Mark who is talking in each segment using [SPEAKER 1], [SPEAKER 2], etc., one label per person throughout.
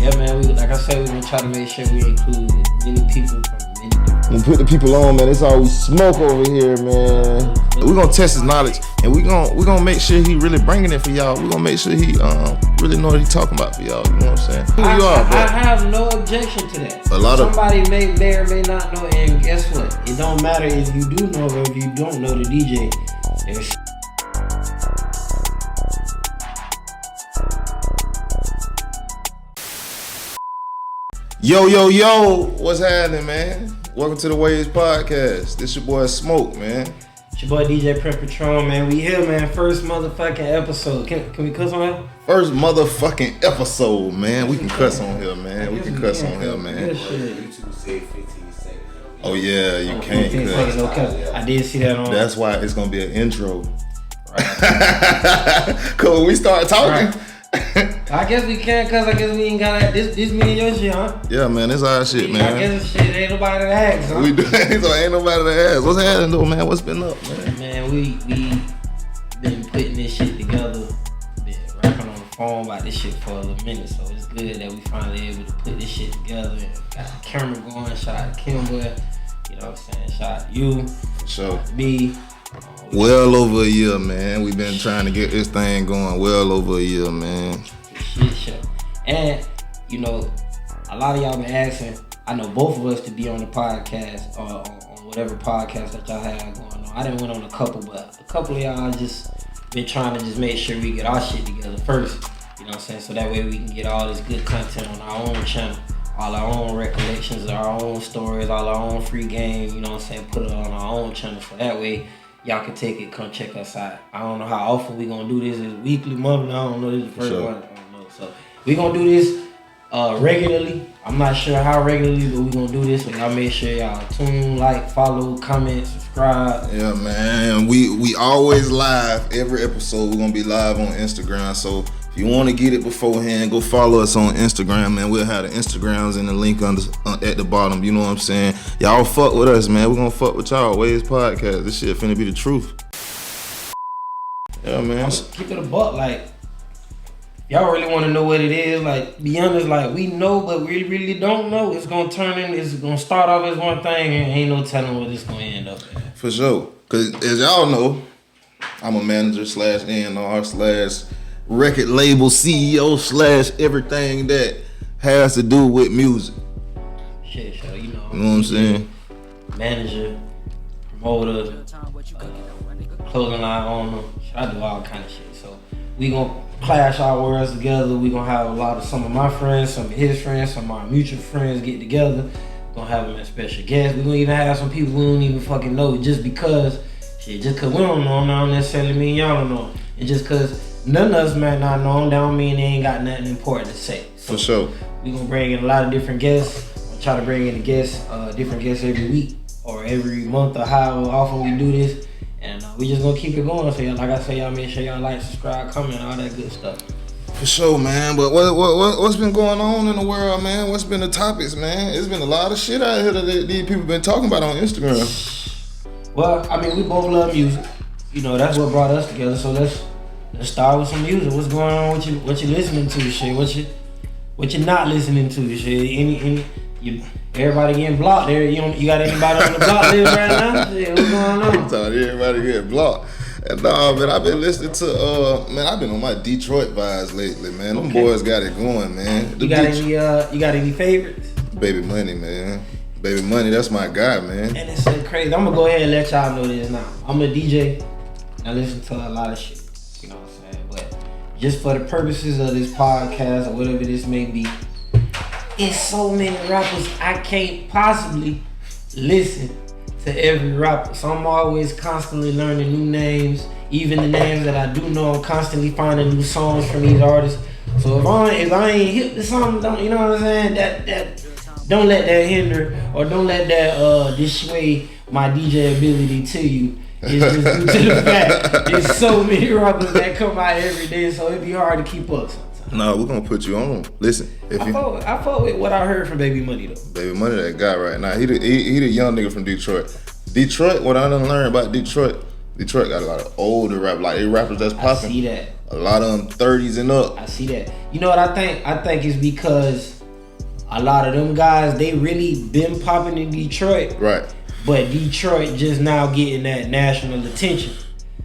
[SPEAKER 1] Yeah, man. Like I said, we're gonna try to make sure we include many people from many different.
[SPEAKER 2] We put the people on, man. That's all we smoke over here, man. We're gonna test his knowledge, and we're gonna make sure he really bringing it for y'all. We're gonna make sure he really know what he's talking about for y'all. You know what I'm saying? Who you are, bro?
[SPEAKER 1] I have no objection to that. Somebody may or may not know, and guess what? It don't matter if you do know or if you don't know the DJ. There's
[SPEAKER 2] Yo, what's happening, man? Welcome to the Waves Podcast. This your boy Smoke, man.
[SPEAKER 1] It's your boy DJ Prep Patron, man. We here, man. First motherfucking episode. Can we cuss on here?
[SPEAKER 2] First motherfucking episode, man. We can cuss on here, man. We can cuss on here, man.
[SPEAKER 3] YouTube say 15 seconds.
[SPEAKER 2] Oh yeah, you can't cuss.
[SPEAKER 1] No cuss. I did see that on.
[SPEAKER 2] That's why it's gonna be an intro. Right. Cause when we start talking.
[SPEAKER 1] Right. I guess we can, cause I guess we ain't got that. This me and your shit, huh?
[SPEAKER 2] Yeah, man, this our shit, man.
[SPEAKER 1] I guess shit ain't nobody to ask, huh?
[SPEAKER 2] We do, so ain't nobody to ask. What's happening though, man? What's been up, man?
[SPEAKER 1] Man, we been putting this shit together, been rapping on the phone about this shit for a little minute, so it's good that we finally able to put this shit together and got the camera going. Shout out to Kimber, you know what I'm saying? Shout out to you,
[SPEAKER 2] Sure.
[SPEAKER 1] me.
[SPEAKER 2] Well over a year, man. We've been trying to get this thing going well over a year, man.
[SPEAKER 1] Shit show. And, you know, a lot of y'all been asking, I know both of us to be on the podcast or on whatever podcast that y'all have going on. I didn't went on a couple, but a couple of y'all just been trying to just make sure we get our shit together first. You know what I'm saying? So that way we can get all this good content on our own channel. All our own recollections, our own stories, all our own free game, you know what I'm saying? Put it on our own channel so that way y'all can take it, come check us out. I don't know how often we gonna do this. Is weekly, monthly? I don't know. This is the first one. I don't know. So we gonna do this regularly. I'm not sure how regularly, but we gonna do this. So y'all make sure y'all tune, like, follow, comment, subscribe.
[SPEAKER 2] Yeah, man. We always live. Every episode we're gonna be live on Instagram. So if you want to get it beforehand, go follow us on Instagram, man. We'll have the Instagrams and the link at the bottom. You know what I'm saying? Y'all fuck with us, man. We're gonna fuck with y'all. Waves Podcast. This shit finna be the truth. Yeah, man.
[SPEAKER 1] Keep it a buck. Like, y'all really want to know what it is. Like, be honest. Like, we know, but we really don't know. It's gonna it's gonna start off as one thing, and ain't no telling what it's gonna end up at.
[SPEAKER 2] For sure. Cause as y'all know, I'm a manager / A&R / record label CEO / everything that has to do with music.
[SPEAKER 1] Shit, so you know.
[SPEAKER 2] You know what I'm saying?
[SPEAKER 1] Manager, promoter, clothing line owner. I do all kind of shit. So we gonna clash our worlds together. We gonna have some of my friends, some of his friends, some of our mutual friends get together. Gonna have them as special guests. We gonna even have some people we don't even fucking know just because we don't know them, don't necessarily mean y'all don't know them. And just cause none of us might not know them, that don't mean they ain't got nothing important to say. So
[SPEAKER 2] for sure.
[SPEAKER 1] We gonna bring in a lot of different guests. We'll try to bring in different guests every week or every month or however often we do this. And we just gonna keep it going. So like I say, y'all make sure y'all like, subscribe, comment, all that good stuff.
[SPEAKER 2] For sure, man. But what's been going on in the world, man? What's been the topics, man? It's been a lot of shit out here that these people been talking about on Instagram.
[SPEAKER 1] Well, I mean, we both love music. You know, that's what brought us together. So let's start with some music. What's going on? What you listening to? Shit. What you not listening to? Shit. Everybody getting blocked there. You got anybody on the block list right now? Shit, what's going on?
[SPEAKER 2] I'm telling everybody get blocked. And nah, man, I've been listening to I've been on my Detroit vibes lately, man. Them boys got it going, man.
[SPEAKER 1] You got any favorites?
[SPEAKER 2] Baby Money, man. Baby Money, that's my guy, man.
[SPEAKER 1] And it's so crazy. I'm gonna go ahead and let y'all know this now. I'm a DJ. I listen to a lot of shit. You know what I'm saying? But just for the purposes of this podcast or whatever this may be, it's so many rappers I can't possibly listen to every rapper. So I'm always constantly learning new names. Even the names that I do know, I'm constantly finding new songs from these artists. So if I ain't hip to something, don't, you know what I'm saying? That don't let that hinder or don't let that dissuade my DJ ability to you. It's just due to the fact there's so many rappers that come out every day, so it'd be hard to keep up sometimes.
[SPEAKER 2] No, we're gonna put you on. Listen,
[SPEAKER 1] I fuck with what I heard from Baby Money though.
[SPEAKER 2] Baby Money, that guy right now. He the young nigga from Detroit. Detroit, what I done learned about Detroit got a lot of older rap, like they rappers that's popping.
[SPEAKER 1] I see that.
[SPEAKER 2] A lot of them 30s and up.
[SPEAKER 1] I see that. You know what I think? I think it's because a lot of them guys, they really been popping in Detroit.
[SPEAKER 2] Right.
[SPEAKER 1] But Detroit just now getting that national attention.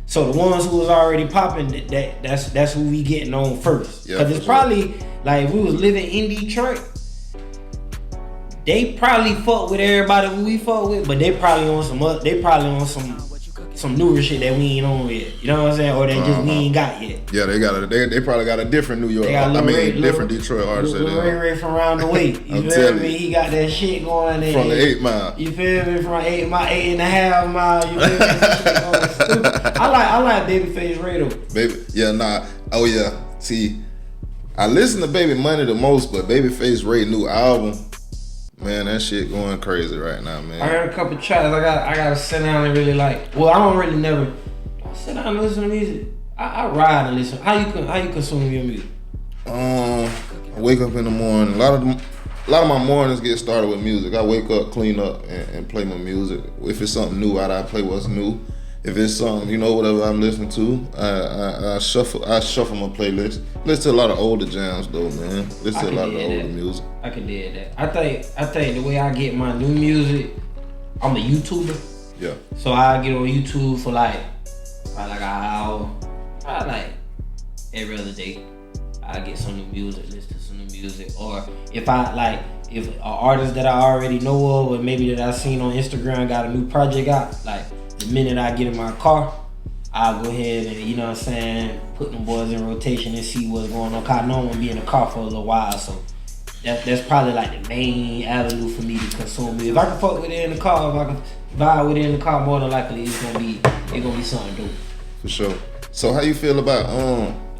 [SPEAKER 1] So the ones who was already popping, that's who we getting on first.
[SPEAKER 2] Yeah,
[SPEAKER 1] Cause it's probably like if we was living in Detroit, they probably fuck with everybody who we fuck with, but they probably on some newer shit that we ain't on yet. You know what I'm saying? Or that just we ain't got yet.
[SPEAKER 2] Yeah, they probably got a different New York. Different Detroit artist.
[SPEAKER 1] Ray from around the way. You feel me? He got that shit going in.
[SPEAKER 2] From the 8 Mile.
[SPEAKER 1] You feel me? From 8.5 mile. You feel me? That shit going stupid. I like Babyface Ray though.
[SPEAKER 2] Baby, yeah, nah. Oh yeah. See, I listen to Baby Money the most, but Babyface Ray new album, man, that shit going crazy right now, man.
[SPEAKER 1] I heard a couple tracks. I gotta sit down and really like. Well, I don't really never sit down and listen to music. I ride and listen. How you consume your music?
[SPEAKER 2] I wake up in the morning. A lot of my mornings get started with music. I wake up, clean up, and play my music. If it's something new, I play what's new. If it's something, whatever I'm listening to, I shuffle my playlist. Listen to a lot of older jams though, man. Listen to a lot of the older music.
[SPEAKER 1] I can dig that. I think the way I get my new music, I'm a YouTuber.
[SPEAKER 2] Yeah.
[SPEAKER 1] So I get on YouTube for like an hour. Probably like every other day. I get some new music, listen to some new music. Or if an artist that I already know of, or maybe that I seen on Instagram got a new project out, like the minute I get in my car, I'll go ahead and, put them boys in rotation and see what's going on. Cause I know I'm gonna be in the car for a little while, so that's probably like the main avenue for me to consume it. If I can fuck with it in the car, if I can vibe with it in the car, more than likely it's gonna be something dope.
[SPEAKER 2] For sure. So how you feel about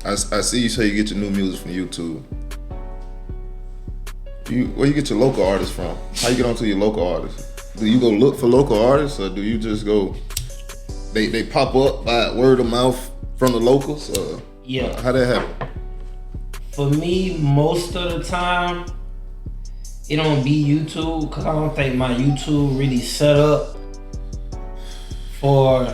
[SPEAKER 2] I see you say you get your new music from YouTube. Where you get your local artists from? How you get onto your local artists? Do you go look for local artists, or do you just go? They pop up by word of mouth from the locals.
[SPEAKER 1] Yeah.
[SPEAKER 2] How that happen?
[SPEAKER 1] For me, most of the time, it don't be YouTube, cause I don't think my YouTube really set up for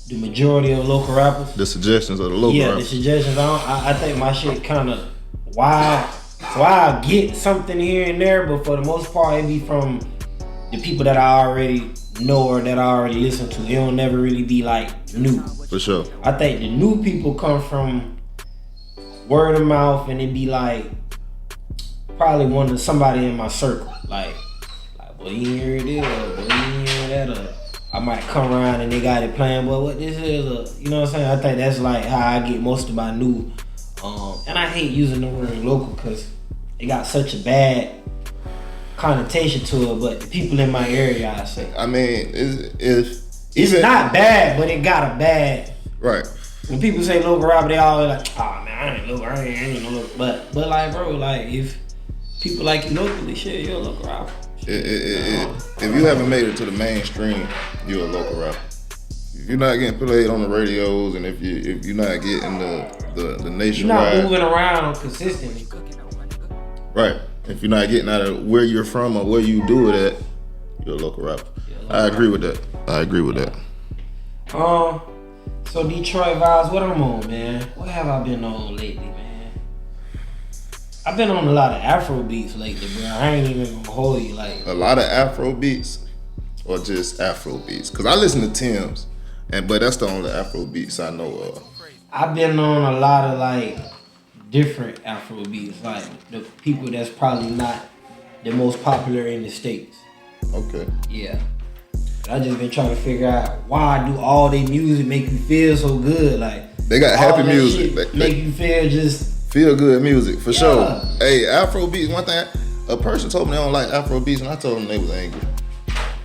[SPEAKER 1] the majority of local rappers.
[SPEAKER 2] The suggestions of the local rappers.
[SPEAKER 1] The suggestions. I think my shit kind of wild. So I get something here and there, but for the most part, it be from the people that I already know or that I already listen to. It don't never really be like new.
[SPEAKER 2] For sure.
[SPEAKER 1] I think the new people come from word of mouth, and it be like probably somebody in my circle. Like boy, you ain't heard this, or boy, you ain't heard that, or I might come around and they got it playing, but what this is, you know what I'm saying? I think that's like how I get most of my new, and I hate using the word local because it got such a bad connotation to it, but the people in my area, I say.
[SPEAKER 2] I mean,
[SPEAKER 1] it's not bad, but it got a bad.
[SPEAKER 2] Right.
[SPEAKER 1] When people say local rapper, they always like, oh man, I ain't local, I ain't no local. But like, bro, like if people like you locally, shit, you're a local rapper.
[SPEAKER 2] If you haven't made it to the mainstream, you're a local rapper. If you're not getting played on the radios, and if you're not getting the nationwide,
[SPEAKER 1] you're not moving around consistently.
[SPEAKER 2] Right. If you're not getting out of where you're from or where you do it at, you're a local rapper. I agree with that.
[SPEAKER 1] So Detroit vibes, what I'm on, man? What have I been on lately, man? I've been on a lot of Afro beats lately, bro. I ain't even gonna hold you like.
[SPEAKER 2] A lot of Afro beats, or just Afro beats? Cause I listen to Tim's, but that's the only Afro beats I know of.
[SPEAKER 1] I've been on a lot of like different Afro beats, like the people that's probably not the most popular in the States.
[SPEAKER 2] Okay.
[SPEAKER 1] Yeah. I just been trying to figure out why do all their music make you feel so good? Like
[SPEAKER 2] they got happy music.
[SPEAKER 1] Make you feel just
[SPEAKER 2] feel good music for sure. Hey, Afro beats. One thing, a person told me they don't like Afro beats, and I told them they was angry.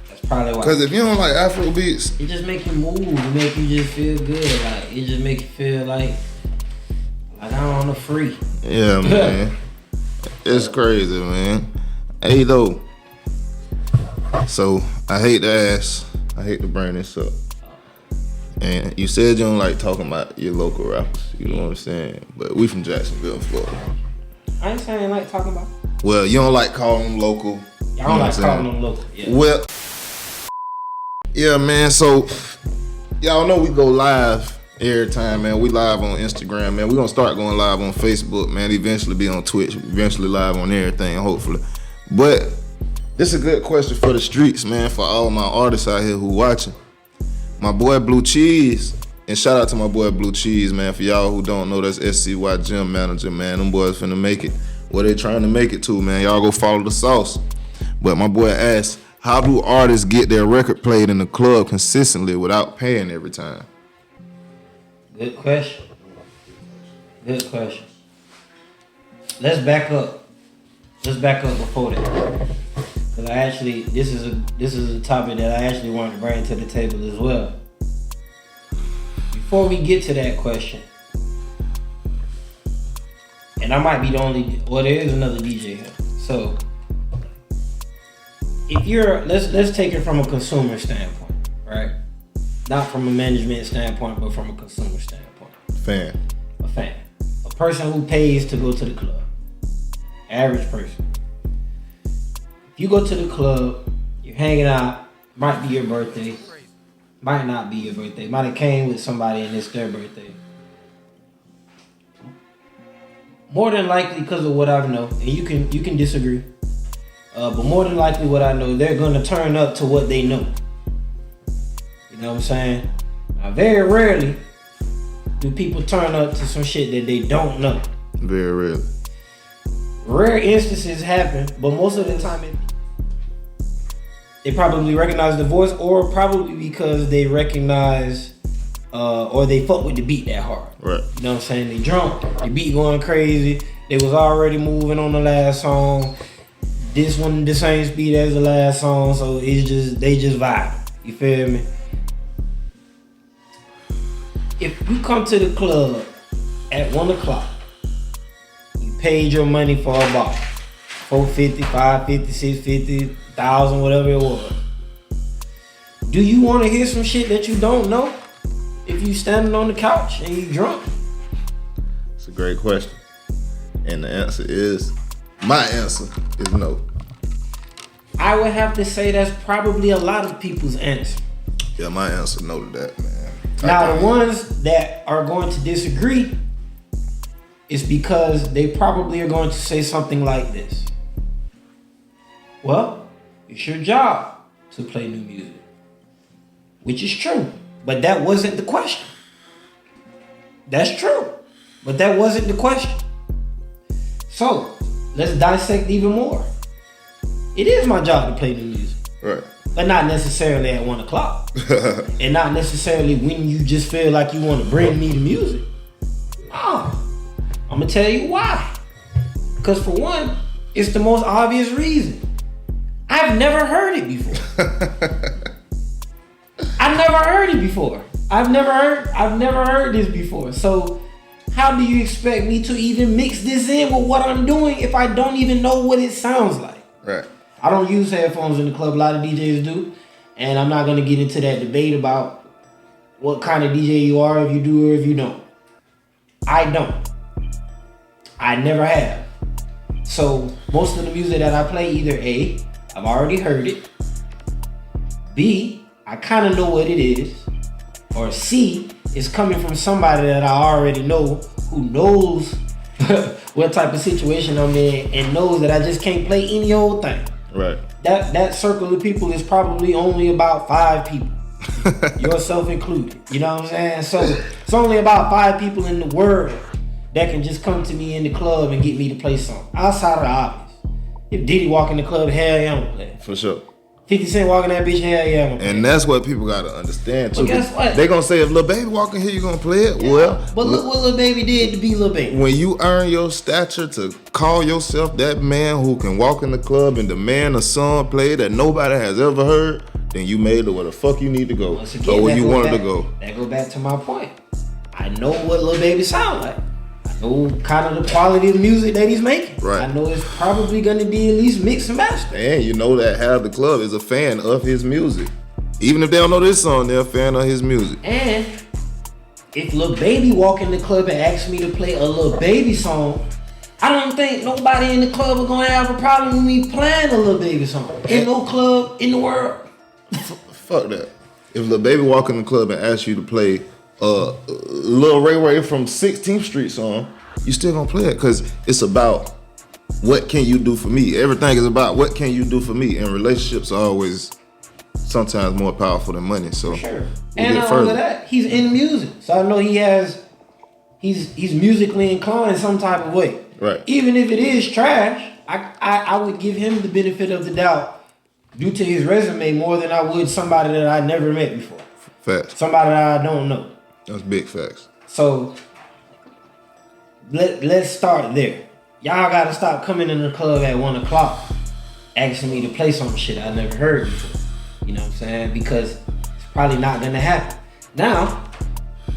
[SPEAKER 1] That's probably why.
[SPEAKER 2] Because if you don't like Afro beats,
[SPEAKER 1] it just make you move. It make you just feel good. Like it just make you feel like I'm on the free.
[SPEAKER 2] Yeah, man. It's crazy, man. Hey, though. So, I hate to bring this up. And you said you don't like talking about your local rappers. You know what I'm saying? But we from Jacksonville, Florida.
[SPEAKER 1] I ain't saying I like talking about.
[SPEAKER 2] Well, you don't like calling them local.
[SPEAKER 1] I don't like calling them local. Yeah.
[SPEAKER 2] Well, yeah, man. So, y'all know we go live Every time, man. We live on Instagram, man. We gonna start going live on Facebook, man. Eventually be on Twitch. Eventually live on everything, hopefully. But this is a good question for the streets, man. For all my artists out here who watching. My boy Blue Cheese, and shout out to my boy Blue Cheese, man. For y'all who don't know, that's SCY Gym Manager, man. Them boys finna make it where they trying to make it to, man. Y'all go follow the sauce. But my boy asked, how do artists get their record played in the club consistently without paying every time?
[SPEAKER 1] Good question. Good question. Let's back up. Let's back up before that. Cause I actually, this is a topic that I actually wanted to bring to the table as well. Before we get to that question, and I might be the only, well, there is another DJ here. So, if you're, let's take it from a consumer standpoint, right? Not from a management standpoint, but from a consumer standpoint.
[SPEAKER 2] Fan.
[SPEAKER 1] A fan. A person who pays to go to the club. Average person. If you go to the club, you're hanging out, might be your birthday, might not be your birthday, might have came with somebody and it's their birthday. More than likely, because of what I know, and you can disagree, but more than likely what I know, they're gonna turn up to what they know. You know what I'm saying? Now, very rarely do people turn up to some shit that they don't know.
[SPEAKER 2] Very rarely.
[SPEAKER 1] Rare instances happen, but most of the time they probably recognize the voice, or probably because they recognize or they fuck with the beat that hard.
[SPEAKER 2] Right. You
[SPEAKER 1] know what I'm saying? They drunk, the beat going crazy, they was already moving on the last song. This one the same speed as the last song, so it's just they just vibe. You feel me? If you come to the club at 1 o'clock, you paid your money for a bottle, $4.50, $5.50, $6.50, $1,000, whatever it was. Do you want to hear some shit that you don't know? If you standing on the couch and you drunk?
[SPEAKER 2] It's a great question, and the answer is, my answer is no.
[SPEAKER 1] I would have to say that's probably a lot of people's answer.
[SPEAKER 2] Yeah, my answer no to that, man.
[SPEAKER 1] Now, the ones that are going to disagree is because they probably are going to say something like this. Well, it's your job to play new music. Which is true. But that wasn't the question. That's true. But that wasn't the question. So, let's dissect even more. It is my job to play new music.
[SPEAKER 2] Right.
[SPEAKER 1] But not necessarily at 1 o'clock. And not necessarily when you just feel like you want to bring me the music. No. I'm going to tell you why. Because for one, it's the most obvious reason. I've never heard it before. I've never heard it before. I've never heard this before. So how do you expect me to even mix this in with what I'm doing if I don't even know what it sounds like?
[SPEAKER 2] Right.
[SPEAKER 1] I don't use headphones in the club. A lot of DJs do. And I'm not going to get into that debate about what kind of DJ you are, if you do or if you don't. I don't. I never have. So most of the music that I play, either A, I've already heard it. B, I kind of know what it is. Or C, it's coming from somebody that I already know who knows what type of situation I'm in and knows that I just can't play any old thing.
[SPEAKER 2] Right.
[SPEAKER 1] That circle of people is probably only about 5 people. Yourself included. You know what I'm saying? So it's only about 5 people in the world that can just come to me in the club and get me to play something. Outside of the obvious. If Diddy walk in the club, hell yeah, I'm gonna play.
[SPEAKER 2] For sure.
[SPEAKER 1] 50 Cent walking that bitch, hell yeah, I'm gonna play.
[SPEAKER 2] And that's what people gotta understand too.
[SPEAKER 1] But guess what?
[SPEAKER 2] They gonna say, if Lil Baby walk in here, you gonna play it? Yeah. Well,
[SPEAKER 1] but look what Lil Baby did to be Lil Baby.
[SPEAKER 2] When you earn your stature to call yourself that man who can walk in the club and demand a song play that nobody has ever heard, then you made it where the fuck you need to go.
[SPEAKER 1] Once again,
[SPEAKER 2] go where you wanted
[SPEAKER 1] back,
[SPEAKER 2] to go.
[SPEAKER 1] That go back to my point. I know what Lil Baby sound like. I know kind of the quality of music that he's making.
[SPEAKER 2] Right.
[SPEAKER 1] I know it's probably gonna be at least mixed and mastered.
[SPEAKER 2] And you know that half the club is a fan of his music. Even if they don't know this song, they're a fan of his music.
[SPEAKER 1] And if Lil Baby walk in the club and ask me to play a Lil Baby song, I don't think nobody in the club is gonna have a problem with me playing a Lil Baby song. In no club in the world.
[SPEAKER 2] Fuck that. If Lil Baby walk in the club and ask you to play Lil Ray Ray from 16th Street song, you still gonna play it because it's about what can you do for me. Everything is about what can you do for me, and relationships are always sometimes more powerful than money. So
[SPEAKER 1] sure. And not only that, he's in music, so I know he's musically inclined in some type of way.
[SPEAKER 2] Right.
[SPEAKER 1] Even if it is trash, I would give him the benefit of the doubt due to his resume more than I would somebody that I never met before.
[SPEAKER 2] Facts.
[SPEAKER 1] Somebody that I don't know.
[SPEAKER 2] That's big facts.
[SPEAKER 1] So let's start there. Y'all gotta stop coming in the club at 1 o'clock asking me to play some shit I never heard before. You know what I'm saying? Because it's probably not gonna happen. Now,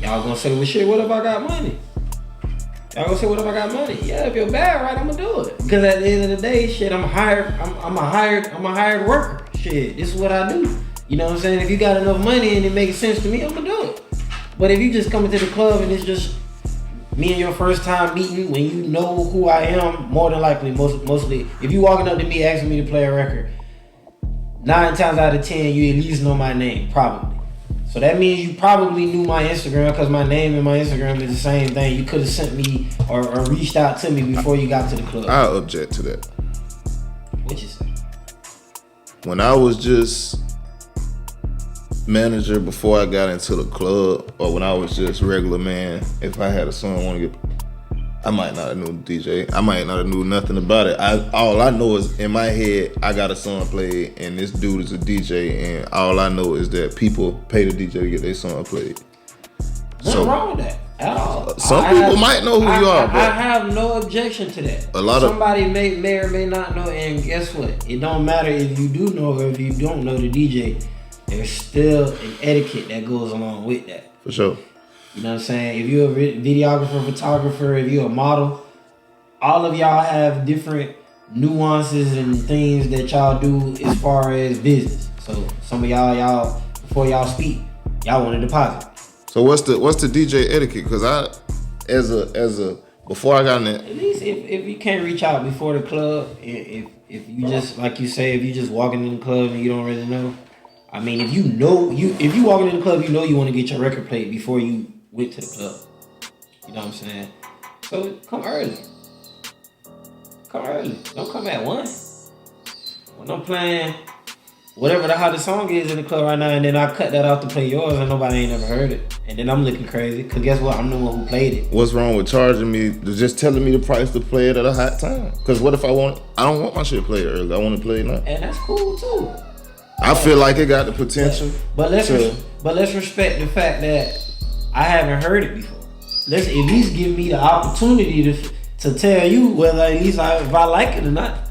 [SPEAKER 1] y'all gonna say, well shit, what if I got money? Y'all gonna say, what if I got money? Yeah, if you're bad, right, I'm gonna do it. Because at the end of the day, shit, I'm a hired worker. Shit, this is what I do. You know what I'm saying? If you got enough money and it makes sense to me, I'm gonna do it. But if you just come into the club and it's just me and your first time meeting, when you know who I am, more than likely, mostly, if you walking up to me asking me to play a record, 9 times out of 10, you at least know my name, probably. So that means you probably knew my Instagram because my name and my Instagram is the same thing. You could have sent me or reached out to me before you got to the club.
[SPEAKER 2] I object to that.
[SPEAKER 1] What you say?
[SPEAKER 2] When I was just manager before I got into the club, or when I was just regular man, if I had a song I want to get, I might not have knew DJ. I might not have knew nothing about it. All I know is in my head, I got a song played, and this dude is a DJ, and all I know is that people pay the DJ to get their song played.
[SPEAKER 1] Nothing wrong with that at all.
[SPEAKER 2] Some people might know who you are, but
[SPEAKER 1] I have no objection to that. Somebody may or may not know, and guess what? It don't matter if you do know or if you don't know the DJ. There's still an etiquette that goes along with that.
[SPEAKER 2] For sure.
[SPEAKER 1] You know what I'm saying? If you're a videographer, photographer, if you're a model, all of y'all have different nuances and things that y'all do as far as business. So some of y'all before y'all speak, y'all want a deposit.
[SPEAKER 2] So what's the DJ etiquette? Because I, as a before I got in it,
[SPEAKER 1] at least if you can't reach out before the club, if you just like you say, if you just walking in the club and you don't really know. I mean, if you walking in the club, you know you want to get your record played before you went to the club. You know what I'm saying? So come early. Come early. Don't come at 1. When I'm playing whatever the hottest song is in the club right now, and then I cut that off to play yours, and nobody ain't never heard it, and then I'm looking crazy. Cause guess what? I'm the one who played it.
[SPEAKER 2] What's wrong with charging me? Just telling me the price to play it at a hot time? Cause what if I don't want my shit played early? I want to play it now.
[SPEAKER 1] And that's cool too.
[SPEAKER 2] I feel like it got the potential.
[SPEAKER 1] But let's respect the fact that I haven't heard it before. Let's at least give me the opportunity to tell you whether at least if I like it or not.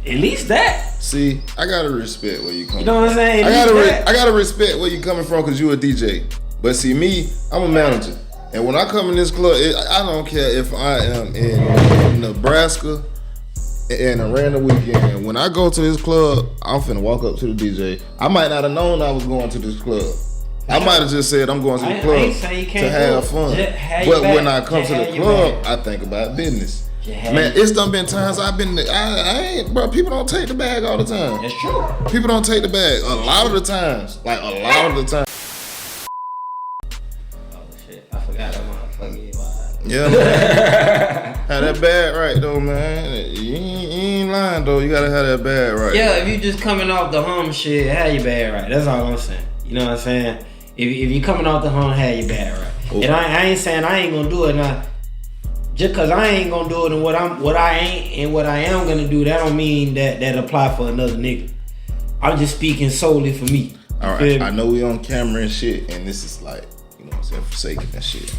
[SPEAKER 1] At least that.
[SPEAKER 2] See, I gotta respect where you coming.
[SPEAKER 1] You know what I'm saying?
[SPEAKER 2] I gotta respect where you coming from because you a DJ. But see, me, I'm a manager, and when I come in this club, I don't care if I am in Nebraska. And a random weekend, when I go to this club, I'm finna walk up to the DJ. I might not have known I was going to this club. I might have just said I'm going to the club to have fun. But when I come to the club, I think about business. Man, it's done been times I've been, I ain't, bro, people don't take the bag all the time.
[SPEAKER 1] That's true.
[SPEAKER 2] People don't take the bag a lot of the times. Like a lot of the time.
[SPEAKER 1] Oh shit, I forgot that motherfucker.
[SPEAKER 2] Yeah, man. Have that bag right though, man. You ain't lying though. You gotta have that bag right.
[SPEAKER 1] Yeah, if you just coming off the hum shit, have your bag right. That's all I'm saying. You know what I'm saying? If you coming off the hum, have your bag right. Ooh. And I ain't saying I ain't gonna do it now. Just cause I ain't gonna do it and what I ain't and what I am gonna do, that don't mean that apply for another nigga. I'm just speaking solely for me.
[SPEAKER 2] All right, I know we on camera and shit, and this is like, you know what I'm saying, forsaken and shit.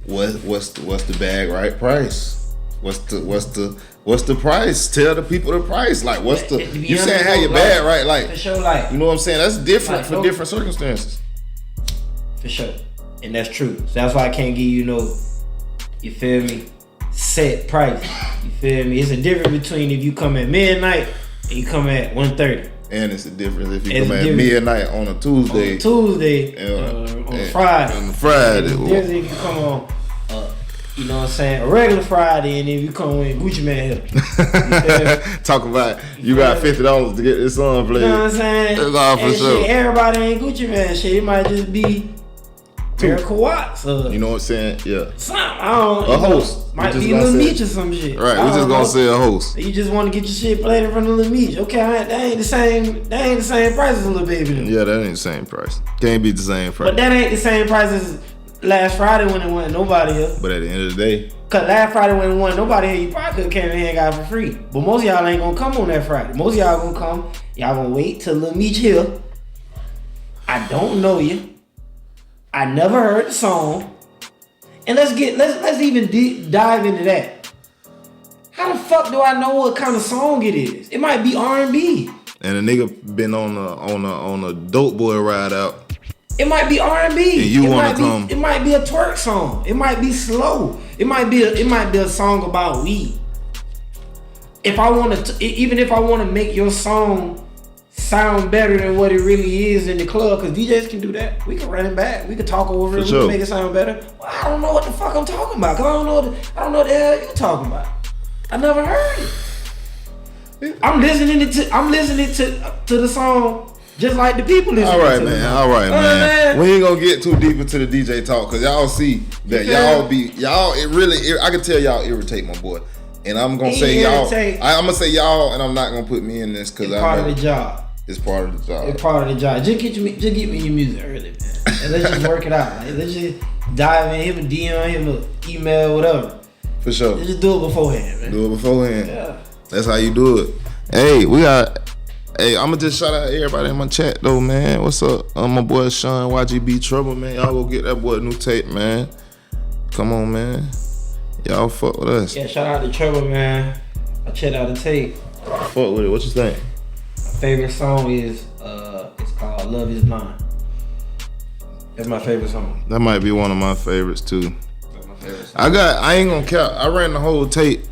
[SPEAKER 2] What's the bag right price? What's the price? Tell the people the price. Like what's the you saying have your bag right? Like
[SPEAKER 1] for sure, like
[SPEAKER 2] you know what I'm saying? That's different for different circumstances.
[SPEAKER 1] For sure, and that's true. So that's why I can't give you no, you feel me, set price. You feel me? It's a difference between if you come at midnight and you come at 1:30.
[SPEAKER 2] And it's a difference if you come at midnight on a Tuesday.
[SPEAKER 1] On Friday.
[SPEAKER 2] On Friday.
[SPEAKER 1] It's if you come on You know what I'm saying? A regular Friday, and then you come in Gucci Man here.
[SPEAKER 2] Talk about you got $50 to get this song played.
[SPEAKER 1] You know what I'm saying?
[SPEAKER 2] That's all for
[SPEAKER 1] and
[SPEAKER 2] sure.
[SPEAKER 1] Shit, everybody ain't Gucci Man. Shit, it might just be Miracle Watts.
[SPEAKER 2] You know what I'm saying? Yeah.
[SPEAKER 1] Something. I don't.
[SPEAKER 2] A host.
[SPEAKER 1] Might
[SPEAKER 2] We just
[SPEAKER 1] be
[SPEAKER 2] gonna
[SPEAKER 1] Lil
[SPEAKER 2] say-
[SPEAKER 1] Meech or some shit.
[SPEAKER 2] Right.
[SPEAKER 1] I
[SPEAKER 2] We just
[SPEAKER 1] don't
[SPEAKER 2] gonna
[SPEAKER 1] know.
[SPEAKER 2] say a host.
[SPEAKER 1] You just want to get your shit played in front of Lil Meech. Okay, that ain't the same. That ain't the same price as Lil Baby. Then.
[SPEAKER 2] Yeah, that ain't the same price. Can't be the same price.
[SPEAKER 1] But that ain't the same price as last Friday when it wasn't nobody here.
[SPEAKER 2] But at the end of the day,
[SPEAKER 1] Cause last Friday when it wasn't nobody here, you probably could have came in here and got it for free. But most of y'all ain't gonna come on that Friday. Most of y'all gonna come. Y'all gonna wait till Lil Meech here. I don't know you. I never heard the song. And let's even dive into that. How the fuck do I know what kind of song it is? It might be R&B.
[SPEAKER 2] and a nigga been on a dope boy ride out.
[SPEAKER 1] It might be R&B.
[SPEAKER 2] And you
[SPEAKER 1] It
[SPEAKER 2] wanna
[SPEAKER 1] might be-
[SPEAKER 2] come.
[SPEAKER 1] It might be a twerk song. It might be slow. It might be a song about weed. If I want to, even if I want to make your song sound better than what it really is in the club, because DJs can do that. We can run it back. We can talk over it.
[SPEAKER 2] For
[SPEAKER 1] We
[SPEAKER 2] sure.
[SPEAKER 1] can make it sound better. Well, I don't know what the fuck I'm talking about. Cause I don't know what the hell you talking about. I never heard it. I'm listening to the song just like the people listen.
[SPEAKER 2] All right,
[SPEAKER 1] to
[SPEAKER 2] man.
[SPEAKER 1] the
[SPEAKER 2] All right,
[SPEAKER 1] song.
[SPEAKER 2] man. We ain't gonna get too deep into the DJ talk because y'all see that y'all. It really. I can tell y'all irritate my boy, and I'm gonna
[SPEAKER 1] He
[SPEAKER 2] say y'all.
[SPEAKER 1] irritate.
[SPEAKER 2] I'm gonna say y'all, and I'm not gonna put me in this because
[SPEAKER 1] It's
[SPEAKER 2] I
[SPEAKER 1] part
[SPEAKER 2] know
[SPEAKER 1] of the job.
[SPEAKER 2] it's part of the job.
[SPEAKER 1] It's part of the job. Just get me your music early, man. And let's just work it out. Like, let's just dive in, him a DM, him a email, whatever.
[SPEAKER 2] For sure.
[SPEAKER 1] Let's just do it beforehand, man.
[SPEAKER 2] Do it beforehand.
[SPEAKER 1] Yeah.
[SPEAKER 2] That's how you do it. Hey, I'ma just shout out everybody in my chat though, man. What's up? My boy Sean YGB Trouble, man. Y'all go get that boy a new tape, man. Come on, man. Y'all fuck with us.
[SPEAKER 1] Yeah, shout out to Trevor, man. I checked out the tape.
[SPEAKER 2] Fuck with it. What you think?
[SPEAKER 1] My favorite song is it's called Love Is Blind. That's my favorite song.
[SPEAKER 2] That might be one of my favorites too.
[SPEAKER 1] That's my favorite song.
[SPEAKER 2] I ain't gonna count. I ran the whole tape.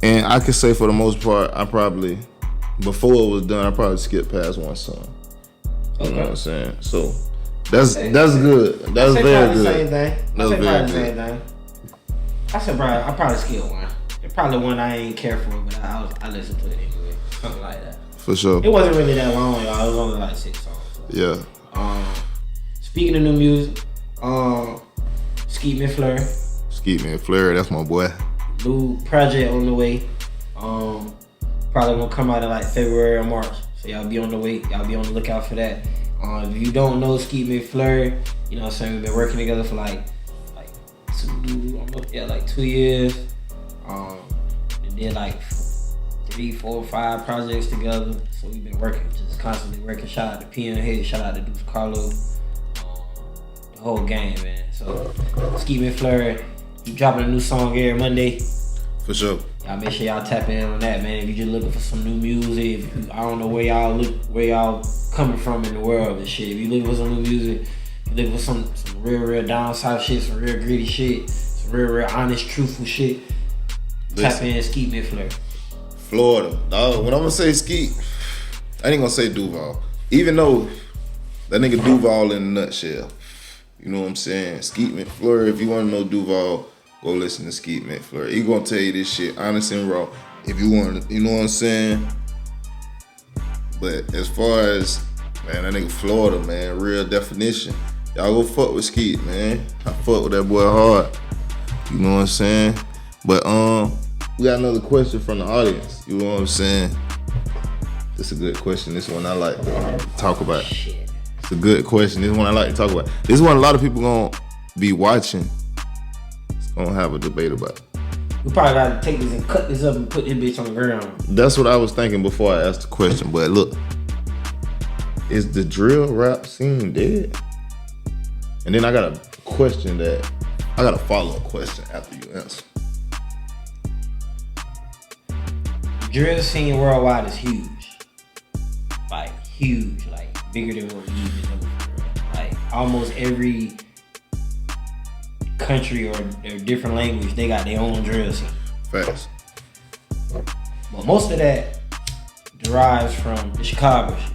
[SPEAKER 2] And I could say for the most part, I probably, before it was done, I probably skipped past one song. You know what I'm saying? So that's good. That's
[SPEAKER 1] I say
[SPEAKER 2] very
[SPEAKER 1] probably the same
[SPEAKER 2] good.
[SPEAKER 1] thing.
[SPEAKER 2] That's
[SPEAKER 1] I say
[SPEAKER 2] very
[SPEAKER 1] probably the
[SPEAKER 2] good.
[SPEAKER 1] same thing. I probably skipped one. It's probably one I ain't care for, but I listened to it anyway. Something like that.
[SPEAKER 2] For sure.
[SPEAKER 1] It wasn't really that long, y'all. It was only like 6 songs.
[SPEAKER 2] Yeah.
[SPEAKER 1] Speaking of new music, Skeet McFlurry,
[SPEAKER 2] Skeet Man Flare, that's my boy.
[SPEAKER 1] new project on the way. Probably gonna come out in like February or March. So y'all be on the wait. Y'all be on the lookout for that. If you don't know Skeet McFlurry, you know what I'm saying, we've been working together for like 2 years. We did like 3, 4, 5 projects together. So we've been working, just constantly working. Shout out to Pinhead, shout out to Deuce Carlo, the whole gang, man. So Skeet McFlurry, he dropping a new song every Monday.
[SPEAKER 2] For sure.
[SPEAKER 1] Y'all make sure y'all tap in on that, man. If you just looking for some new music, I don't know where y'all coming from in the world and shit. If you looking for some new music, if you looking for some real down south shit, some real gritty shit, some real honest, truthful shit, tap in Skeet McFlurry.
[SPEAKER 2] Florida. Dog, when I'm gonna say Skeet, I ain't gonna say Duval. Even though that nigga Duval in a nutshell. You know what I'm saying? Skeet McFlurry, if you wanna know Duval, go listen to Skeet McFlurry. He gonna tell you this shit honest and raw. If you want, you know what I'm saying? But as far as, man, that nigga Florida, man, real definition. Y'all go fuck with Skeet, man. I fuck with that boy hard. You know what I'm saying? But we got another question from the audience. You know what I'm saying? This is a good question. This one I like to talk about.
[SPEAKER 1] Shit.
[SPEAKER 2] It's a good question. This one I like to talk about. This one a lot of people gonna be watching. It's gonna have a debate about.
[SPEAKER 1] We probably gotta take this and cut this up and put this bitch on the ground.
[SPEAKER 2] That's what I was thinking before I asked the question. But look, is the drill rap scene dead? And then I got a question that I got a follow-up question after you answer.
[SPEAKER 1] Drill scene worldwide is huge. Like huge, like bigger than what we even know. Like almost every country or different language, they got their own drill scene.
[SPEAKER 2] Facts.
[SPEAKER 1] But most of that derives from the Chicago shit.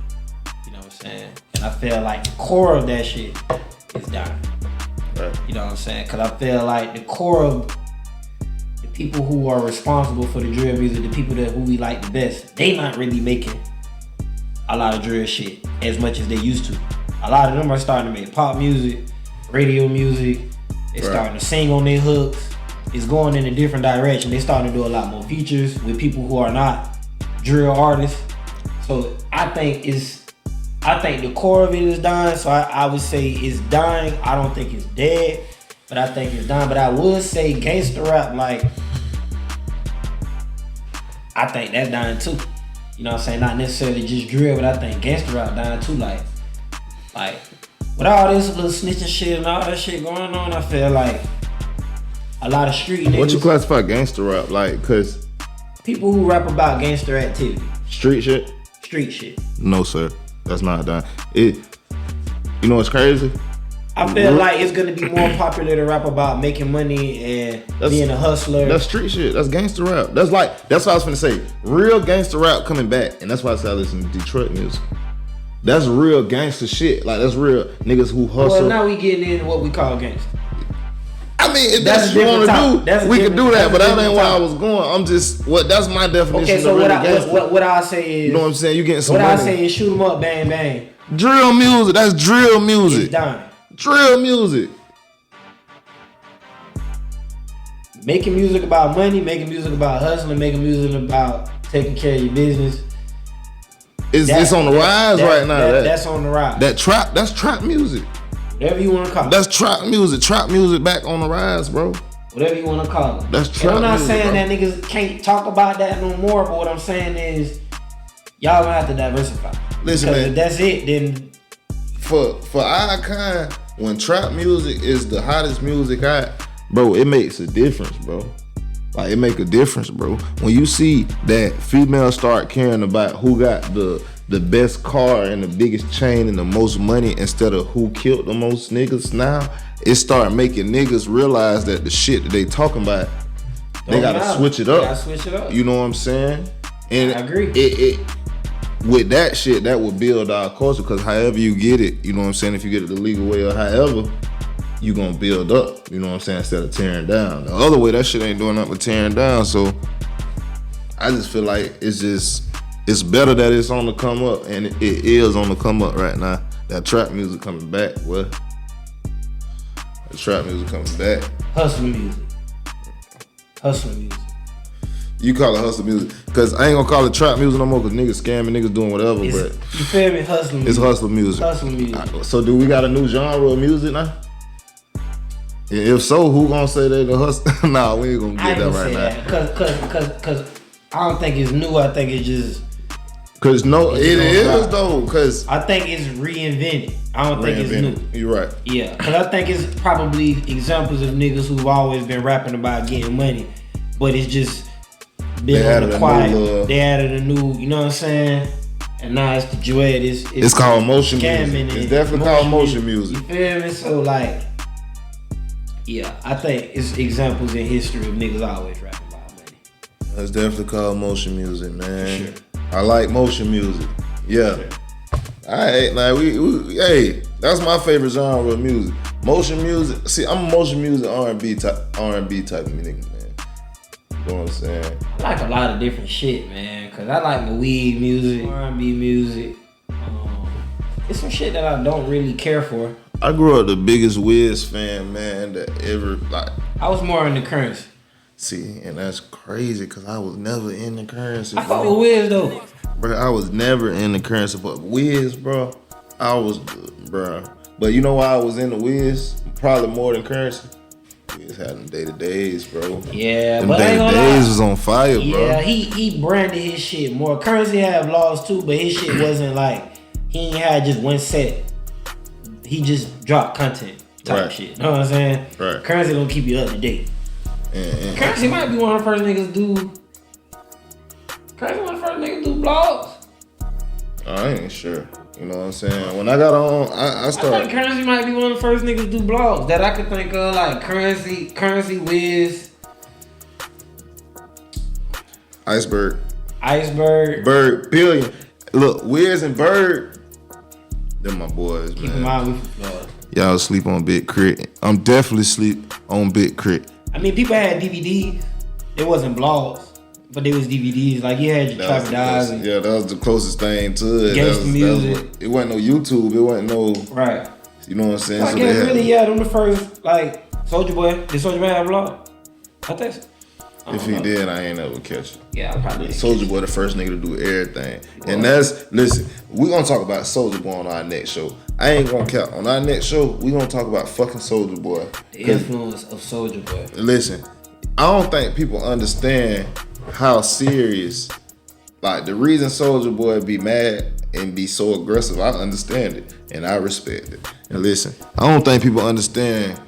[SPEAKER 1] You know what I'm saying? And I feel like the core of that shit is dying.
[SPEAKER 2] Right.
[SPEAKER 1] You know what I'm saying? Because I feel like the core of the people who are responsible for the drill music, the people who we like the best, they not really making a lot of drill shit as much as they used to. A lot of them are starting to make pop music, radio music. They're starting to sing on their hooks. It's going in a different direction. They're starting to do a lot more features with people who are not drill artists. So I think the core of it is dying. So I would say it's dying. I don't think it's dead, but I think it's dying. But I would say gangster rap, like, I think that's dying too. You know what I'm saying? Not necessarily just drill, but I think gangster rap dying too. Like with all this little snitching shit and all that shit going on, I feel like a lot of street niggas.
[SPEAKER 2] What you classify gangster rap like? Cause
[SPEAKER 1] people who rap about gangster activity.
[SPEAKER 2] Street shit?
[SPEAKER 1] Street shit.
[SPEAKER 2] No, sir. That's not done. You know what's crazy?
[SPEAKER 1] I feel like it's gonna be more popular to rap about making money and being a hustler.
[SPEAKER 2] That's street shit. That's gangster rap. That's what I was finna say. Real gangster rap coming back, and that's why I said I listen to Detroit music. That's real gangster shit. Like, that's real niggas who hustle.
[SPEAKER 1] Well, now we getting into what we call gangster.
[SPEAKER 2] I mean, if that's what you want to do, we can do that. But that ain't where I was going. I'm just that's my definition.
[SPEAKER 1] Okay, so
[SPEAKER 2] of really
[SPEAKER 1] what I say is,
[SPEAKER 2] you know what I'm saying? You getting some
[SPEAKER 1] what
[SPEAKER 2] money.
[SPEAKER 1] I say is shoot 'em up, bang bang.
[SPEAKER 2] Drill music. That's drill music.
[SPEAKER 1] It's dying.
[SPEAKER 2] Drill music.
[SPEAKER 1] Making music about money, making music about hustling, making music about taking care of your business.
[SPEAKER 2] It's on the rise right now.
[SPEAKER 1] That's on the rise.
[SPEAKER 2] That's trap music.
[SPEAKER 1] Whatever you want to call it.
[SPEAKER 2] That's trap music. Trap music back on the rise, bro.
[SPEAKER 1] Whatever you want to call it.
[SPEAKER 2] That's trap music.
[SPEAKER 1] I'm not saying
[SPEAKER 2] bro.
[SPEAKER 1] that niggas can't talk about that no more, but what I'm saying is y'all gonna have to diversify.
[SPEAKER 2] Listen,
[SPEAKER 1] because
[SPEAKER 2] man.
[SPEAKER 1] If that's it, then
[SPEAKER 2] for our kind, when trap music is the hottest music bro, it makes a difference, bro. Like, it make a difference, bro. When you see that females start caring about who got the best car and the biggest chain and the most money instead of who killed the most niggas now, it start making niggas realize that the shit that they talking about, they gotta switch it up. You know what I'm saying? And
[SPEAKER 1] I agree.
[SPEAKER 2] It with that shit, that would build our culture, because however you get it, you know what I'm saying, if you get it the legal way or however, you gonna build up, you know what I'm saying, instead of tearing down. The other way, that shit ain't doing nothing but tearing down. So I just feel like it's better that it's on the come up, and it is on the come up right now. That trap music coming back, what? The trap music coming back.
[SPEAKER 1] Hustling music.
[SPEAKER 2] You call it hustle music, cause I ain't gonna call it trap music no more, cause niggas scamming, niggas doing whatever. But
[SPEAKER 1] you feel me? Hustling music.
[SPEAKER 2] It's hustle music.
[SPEAKER 1] Hustling music.
[SPEAKER 2] So do we got a new genre of music now? If so, who gonna say they the hustle? Nah, we ain't gonna get that right now.
[SPEAKER 1] Cause I don't think it's new. I think it's just.
[SPEAKER 2] Cause no, it is though. Cause
[SPEAKER 1] I think it's reinvented. I don't think it's new.
[SPEAKER 2] You're right.
[SPEAKER 1] Yeah, cause I think it's probably examples of niggas who've always been rapping about getting money, but it's just been on the quiet. They added a new, you know what I'm saying? And now it's the duet. It's
[SPEAKER 2] called motion music. It's definitely called motion music.
[SPEAKER 1] You feel me? So like, yeah, I think it's examples in history of niggas always rapping about money.
[SPEAKER 2] That's definitely called motion music, man.
[SPEAKER 1] Sure.
[SPEAKER 2] I like motion music. Yeah.
[SPEAKER 1] Sure.
[SPEAKER 2] Alright, like hey, that's my favorite genre of music. Motion music. See, I'm a motion music R&B type of nigga, man. You know what I'm saying?
[SPEAKER 1] I like a lot of different shit, man. Cause I like my weed music, R&B music. It's some shit that I don't really care for.
[SPEAKER 2] I grew up the biggest Wiz fan, man, that ever, like.
[SPEAKER 1] I was more in the Currency.
[SPEAKER 2] See, and that's crazy, cause I was never in the Currency.
[SPEAKER 1] I fuck with Wiz though.
[SPEAKER 2] Bro, I was never in the Currency, but Wiz, bro, I was good, bro. But you know why I was in the Wiz? Probably more than Currency. Wiz had them day-to-days, bro.
[SPEAKER 1] Yeah,
[SPEAKER 2] them
[SPEAKER 1] but
[SPEAKER 2] day-to-days was on fire, bro.
[SPEAKER 1] Yeah, he branded his shit more. Currency had laws too, but his shit wasn't like, he ain't had just one set. He just dropped content type shit. You know what I'm saying?
[SPEAKER 2] Right.
[SPEAKER 1] Currency don't keep you up to date. Currency might be one of the first niggas do. Currency one of the first niggas do blogs.
[SPEAKER 2] I ain't sure. You know what I'm saying? When I got on, I started.
[SPEAKER 1] I think Currency might be one of the first niggas do blogs that I could think of, like Currency, Wiz,
[SPEAKER 2] Iceberg,
[SPEAKER 1] Bird,
[SPEAKER 2] Billion. Look, Wiz and Bird, they're my boys, man.
[SPEAKER 1] Keep in mind we from Florida.
[SPEAKER 2] y'all sleep on Big Crit. I'm definitely sleep on Big Crit.
[SPEAKER 1] I mean, people had DVDs. It wasn't blogs, but they was DVDs. Like you had your Trapper Dies.
[SPEAKER 2] Yeah, that was the closest thing to it.
[SPEAKER 1] Gangsta music.
[SPEAKER 2] It wasn't no YouTube. It wasn't no.
[SPEAKER 1] Right.
[SPEAKER 2] You know what I'm saying?
[SPEAKER 1] I guess really, yeah, them the first like Soulja Boy. Did Soulja Boy have a blog? I think so.
[SPEAKER 2] If he did, I ain't never catch it.
[SPEAKER 1] Yeah, I probably.
[SPEAKER 2] Soulja Boy, the first nigga to do everything, and listen. We gonna talk about Soulja Boy on our next show. I ain't gonna count on our next show. We gonna talk about fucking Soulja Boy.
[SPEAKER 1] The influence of Soulja Boy.
[SPEAKER 2] Listen, I don't think people understand how serious. Like the reason Soulja Boy be mad and be so aggressive, I understand it and I respect it. And listen, I don't think people understand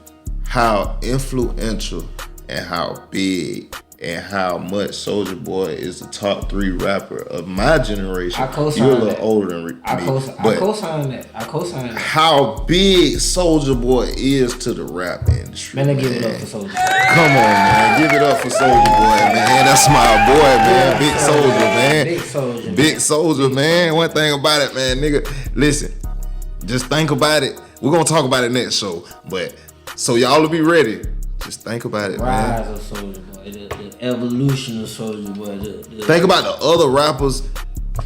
[SPEAKER 2] how influential and how big and how much Soulja Boy is the top 3 rapper of my generation.
[SPEAKER 1] I co-sign
[SPEAKER 2] You're a little
[SPEAKER 1] that.
[SPEAKER 2] older than me.
[SPEAKER 1] I co-sign that.
[SPEAKER 2] How big Soulja Boy is to the rap industry.
[SPEAKER 1] Man, I give it up for Soulja Boy.
[SPEAKER 2] Come on, man. Give it up for Soulja Boy, man. That's my boy, man. Big Soulja, man.
[SPEAKER 1] Big Soulja.
[SPEAKER 2] Big Soulja, man. One thing about it, man, nigga. Listen, just think about it. We're going to talk about it next show. But so y'all will be ready. Just think about it, man.
[SPEAKER 1] Rise of Soulja Boy. The evolution of Soulja Boy.
[SPEAKER 2] Think about the other rappers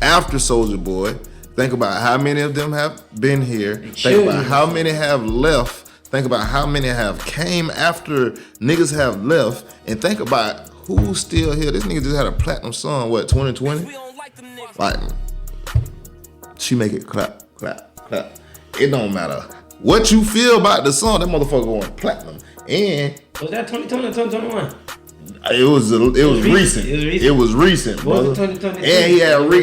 [SPEAKER 2] after Soulja Boy. Think about how many of them have been here. Think about how many have left. Think about how many have came after niggas have left. And think about who's still here. This nigga just had a platinum song, 2020? Like, she make it clap, clap, clap. It don't matter what you feel about the song, that motherfucker going platinum. And
[SPEAKER 1] was that 2020 or 2021?
[SPEAKER 2] It was recent. It was recent, brother.
[SPEAKER 1] What was 2020?
[SPEAKER 2] And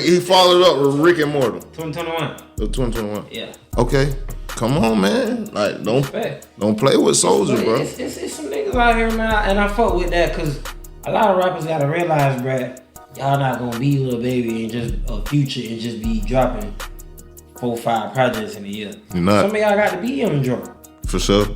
[SPEAKER 2] he followed up with Rick and Mortal.
[SPEAKER 1] 2021.
[SPEAKER 2] It was 2021.
[SPEAKER 1] Yeah.
[SPEAKER 2] Okay. Come on, man. Like don't play with Soulja, bro.
[SPEAKER 1] It's some niggas out here, man, and I fuck with that because a lot of rappers gotta realize, bruh, y'all not gonna be Lil Baby and just a Future and just be dropping 4-5 projects in a year.
[SPEAKER 2] You're not.
[SPEAKER 1] Some of y'all got to be on the drum.
[SPEAKER 2] For sure.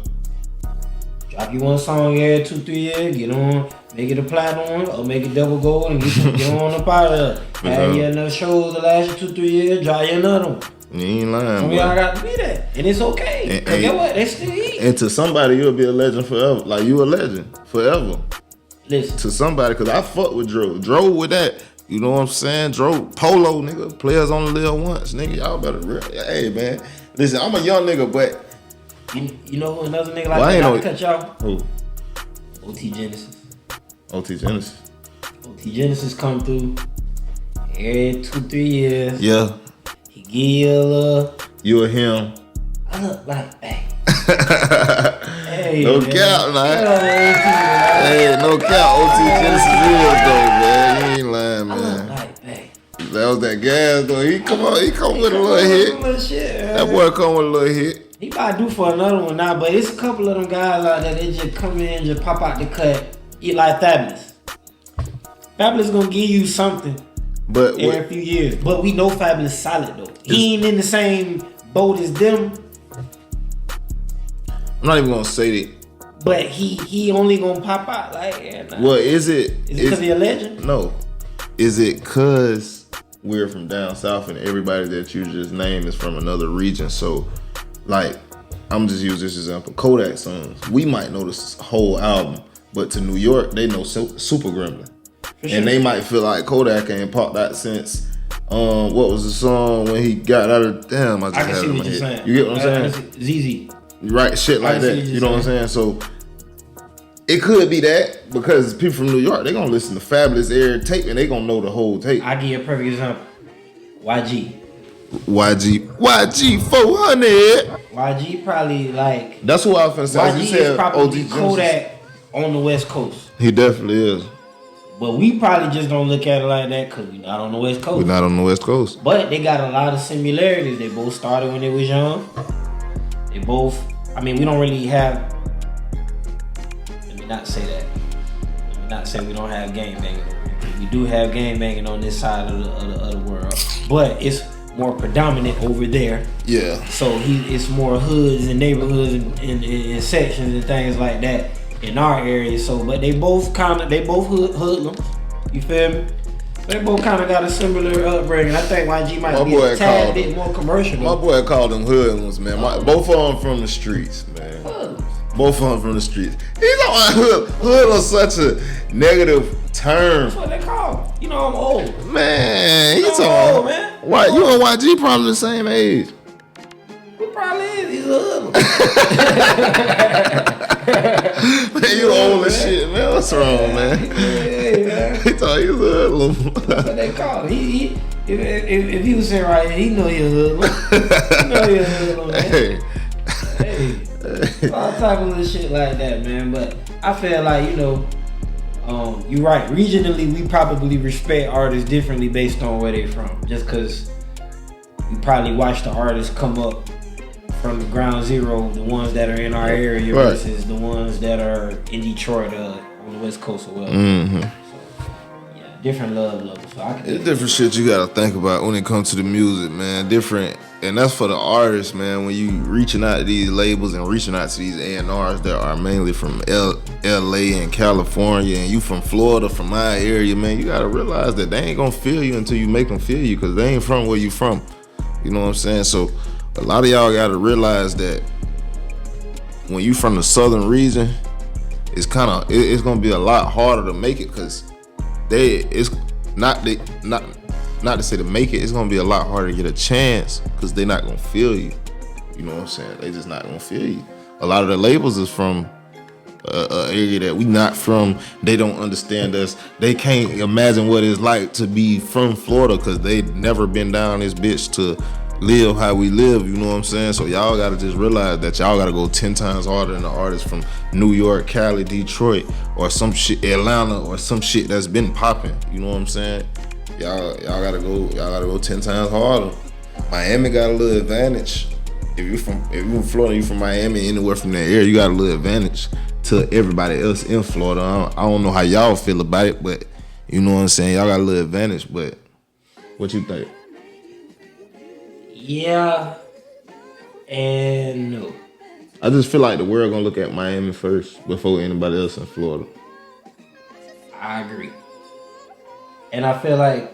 [SPEAKER 1] Drop you one song every 2-3 years, get on, make it a platinum or make it double gold and get on up out of there. Have you enough shows the last 2-3 years, drop you another one.
[SPEAKER 2] You ain't lying.
[SPEAKER 1] Some of y'all got to be that. And it's okay. And get what? They still eat.
[SPEAKER 2] And to somebody, you'll be a legend forever. Like, you a legend forever.
[SPEAKER 1] Listen.
[SPEAKER 2] To somebody, because I fuck with Dro. Dro with that. You know what I'm saying? Dro, Polo, nigga. Players only live once. Nigga, y'all better hey, man. Listen, I'm a young nigga, but
[SPEAKER 1] you know another nigga like that I cut y'all?
[SPEAKER 2] Who?
[SPEAKER 1] OT Genesis.
[SPEAKER 2] OT Genesis.
[SPEAKER 1] OT Genesis come through every 2-3 years.
[SPEAKER 2] Yeah.
[SPEAKER 1] He give you a little.
[SPEAKER 2] You or him.
[SPEAKER 1] I look like, hey. Hey,
[SPEAKER 2] no
[SPEAKER 1] man.
[SPEAKER 2] cap, man.
[SPEAKER 1] Yeah,
[SPEAKER 2] hey, no cap. OT Genesis is though, man. You ain't lying, man.
[SPEAKER 1] I look like, hey.
[SPEAKER 2] That was that gas though. He come with a little hit. That boy come with a little hit.
[SPEAKER 1] He about due for another one now, but it's a couple of them guys out there that just come in and just pop out the cut, eat like Fabulous. Fabulous gonna give you something every few years. But we know Fabulous solid though. He ain't in the same boat as them.
[SPEAKER 2] I'm not even gonna say that.
[SPEAKER 1] But he only gonna pop out like
[SPEAKER 2] Well, is it?
[SPEAKER 1] Is it because he a legend?
[SPEAKER 2] No. Is it cause we're from down south and everybody that you just named is from another region? So like, I'm just use this example. Kodak songs. We might know this whole album, but to New York, they know Super Gremlin. Sure. And they might feel like Kodak ain't popped out since what was the song when he got out of I
[SPEAKER 1] can see what you're saying.
[SPEAKER 2] You get what I'm saying?
[SPEAKER 1] ZZ.
[SPEAKER 2] Right, shit like that. You know what I'm saying? So it could be that because people from New York, they gonna listen to Fabulous every tape and they gonna know the whole tape.
[SPEAKER 1] I give you a perfect example. YG
[SPEAKER 2] 400.
[SPEAKER 1] YG probably like.
[SPEAKER 2] That's who I was finna say.
[SPEAKER 1] YG is probably Kodak on the West Coast.
[SPEAKER 2] He definitely is.
[SPEAKER 1] But we probably just don't look at it like that because we're not on the West Coast.
[SPEAKER 2] We're not on the West Coast.
[SPEAKER 1] But they got a lot of similarities. They both started when they was young. They both, I mean, we don't really have, let me not say that. Let me not say we don't have gang banging. We do have gang banging on this side of the world. But it's more predominant over there. Yeah. So it's more hoods and neighborhoods and sections and things like that in our area. So, but they both hoodlums. You feel me? They both kind of got a similar upbringing. I think YG might be a tad bit more commercial.
[SPEAKER 2] My boy called them hoodlums, man. Both of them from the streets, man. Both of them from the streets. He's on hoodlum such a negative term.
[SPEAKER 1] That's what they call him. You know I'm old.
[SPEAKER 2] Man,
[SPEAKER 1] I'm old, man.
[SPEAKER 2] Why you and YG probably the same age?
[SPEAKER 1] Who probably is? He's a hoodlum.
[SPEAKER 2] Man, you old as shit, man. What's wrong, man?
[SPEAKER 1] Hey, man.
[SPEAKER 2] He thought he was a hoodlum.
[SPEAKER 1] That's what they call him. If he was sitting right here, he know he a hoodlum. He know he a hoodlum, man. Hey. All type of little shit like that, man. But I feel like, you're right. Regionally, we probably respect artists differently based on where they're from. Just because we probably watch the artists come up from the ground zero, the ones that are in our area versus the ones that are in Detroit on the West Coast or whatever.
[SPEAKER 2] Mm-hmm.
[SPEAKER 1] So, yeah, different love levels. So
[SPEAKER 2] It's different shit you gotta think about when it comes to the music, man. Different, and that's for the artists, man. When you reaching out to these labels and reaching out to these A&Rs that are mainly from LA and California, and you from Florida, from my area, man, you gotta realize that they ain't gonna feel you until you make them feel you, because they ain't from where you from. You know what I'm saying? So a lot of y'all gotta realize that when you from the southern region, it's gonna be a lot harder to make it, because it's not to say to make it, it's gonna be a lot harder to get a chance, because they're not gonna feel you. You know what I'm saying? They just not gonna feel you. A lot of the labels is from a area that we not from. They don't understand us. They can't imagine what it's like to be from Florida, because they never been down this bitch to live how we live. You know what I'm saying? So y'all gotta just realize that y'all gotta go 10 times harder than the artists from New York, Cali, Detroit, or some shit, Atlanta, or some shit that's been popping. You know what I'm saying? Y'all gotta go 10 times harder. Miami got a little advantage. If you from Florida, you from Miami, anywhere from that area, you got a little advantage to everybody else in Florida. I don't know how y'all feel about it, but you know what I'm saying? Y'all got a little advantage, but what you think?
[SPEAKER 1] Yeah and no.
[SPEAKER 2] I just feel like the world gonna look at Miami first before anybody else in Florida.
[SPEAKER 1] I agree. And I feel like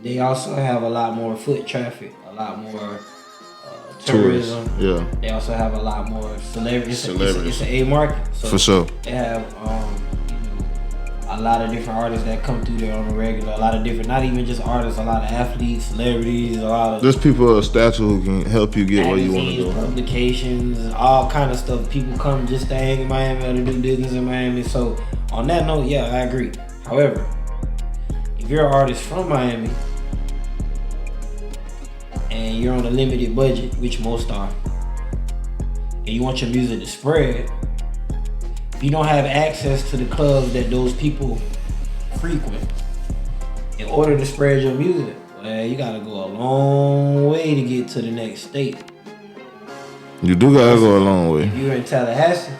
[SPEAKER 1] they also have a lot more foot traffic, a lot more tourism.
[SPEAKER 2] Yeah.
[SPEAKER 1] They also have a lot more celebrities. It's an A market. So
[SPEAKER 2] for sure.
[SPEAKER 1] They have a lot of different artists that come through there on a regular. A lot of different, not even just artists, a lot of athletes, celebrities, a lot of.
[SPEAKER 2] There's people of stature who can help you get where you want to go.
[SPEAKER 1] Publications, all kind of stuff. People come just to hang in Miami or to do business in Miami. So on that note, yeah, I agree. However, if you're an artist from Miami and you're on a limited budget, which most are, and you want your music to spread, if you don't have access to the clubs that those people frequent, in order to spread your music, well, you gotta go a long way to get to the next state.
[SPEAKER 2] You do gotta go a long way.
[SPEAKER 1] If you're in Tallahassee,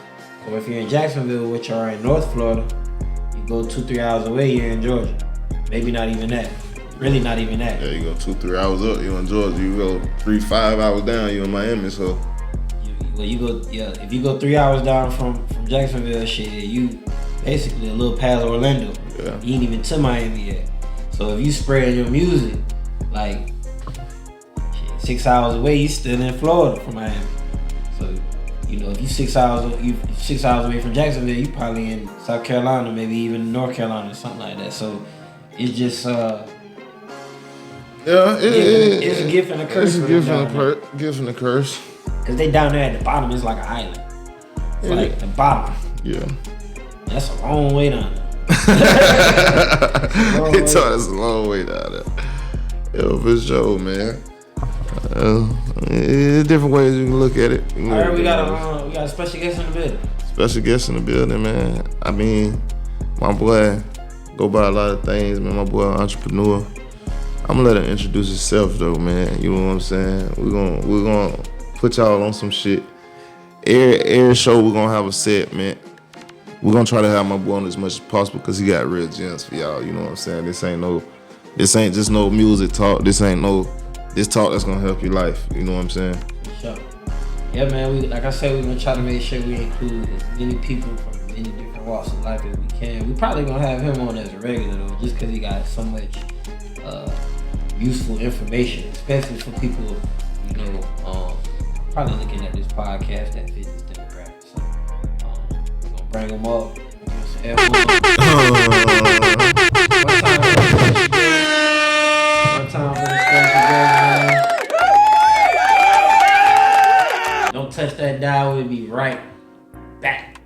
[SPEAKER 1] or if you're in Jacksonville, which are in North Florida, you go 2-3 hours away, you're in Georgia. Maybe not even that. Really not even that.
[SPEAKER 2] Yeah, you go 2-3 hours up, you in Georgia. You go 3-5 hours down, you in Miami. So
[SPEAKER 1] if you go 3 hours down from Jacksonville, shit, you basically a little past Orlando.
[SPEAKER 2] Yeah.
[SPEAKER 1] You ain't even to Miami yet. So if you spread your music, like 6 hours away, you still in Florida from Miami. So if you 6 hours away from Jacksonville, you probably in South Carolina, maybe even North Carolina or something like that. So it's just it's a gift and a curse.
[SPEAKER 2] It's a gift and a curse.
[SPEAKER 1] Cause they down there at the bottom, it's like an island. It's like the bottom.
[SPEAKER 2] Yeah.
[SPEAKER 1] That's a long way down there.
[SPEAKER 2] He told us a long way down there. Yo, for sure, man. There's different ways you can look at it.
[SPEAKER 1] All right, we got a special guest in the building.
[SPEAKER 2] Special guest in the building, man. I mean, my boy go by a lot of things, man. My boy, an entrepreneur. I'm gonna let him introduce himself, though, man. You know what I'm saying? We're gonna put y'all on some shit. Every show we're gonna have a segment. We're gonna try to have my boy on as much as possible because he got real gems for y'all. You know what I'm saying? This ain't just no music talk. This talk that's gonna help your life. You know what I'm saying?
[SPEAKER 1] Sure. Yeah, man. Like I said, we're gonna try to make sure we include as many people from as many different walks of life as we can. We probably gonna have him on as a regular though, just because he got so much useful information, especially for people, probably looking at this podcast that fit this demographic. So we're gonna bring him up. One time for the special guest, man. Don't touch that dial, we'll be right back.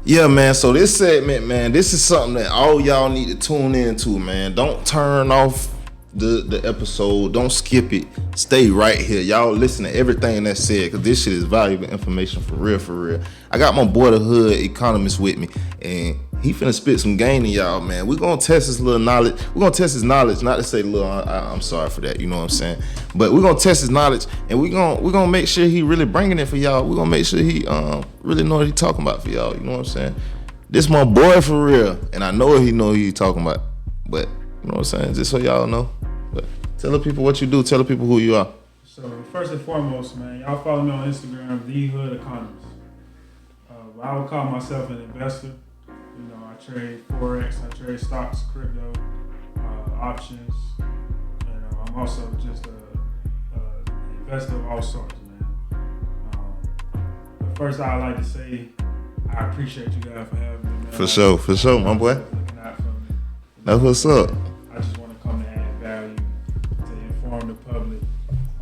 [SPEAKER 2] Yeah, man. So this segment, man, this is something that all y'all need to tune into, man. Don't turn off the episode. Don't skip it. Stay right here. Y'all listen to everything that's said, because this shit is valuable information for real, for real. I got my boy, the hood economist, with me, and he finna spit some game to y'all, man. We're gonna test his little knowledge. We're gonna test his knowledge, not to say little, I'm sorry for that, you know what I'm saying? But we're gonna test his knowledge, and we're gonna make sure he really bringing it for y'all. We're gonna make sure he really know what he talking about for y'all, you know what I'm saying? This my boy for real, and I know he know what he talking about, but you know what I'm saying? Just so y'all know. But tell the people what you do, tell the people who you are.
[SPEAKER 4] So first and foremost, man, y'all follow me on Instagram, The Hood Economist. I would call myself an investor. You know, I trade Forex, I trade stocks, crypto, options, and I'm also just an investor of all sorts, man. But first, I'd like to say I appreciate you guys for having me, man.
[SPEAKER 2] For sure, my boy.
[SPEAKER 4] Looking out for me.
[SPEAKER 2] That's what's up.
[SPEAKER 4] I just want to come to add value, to inform the public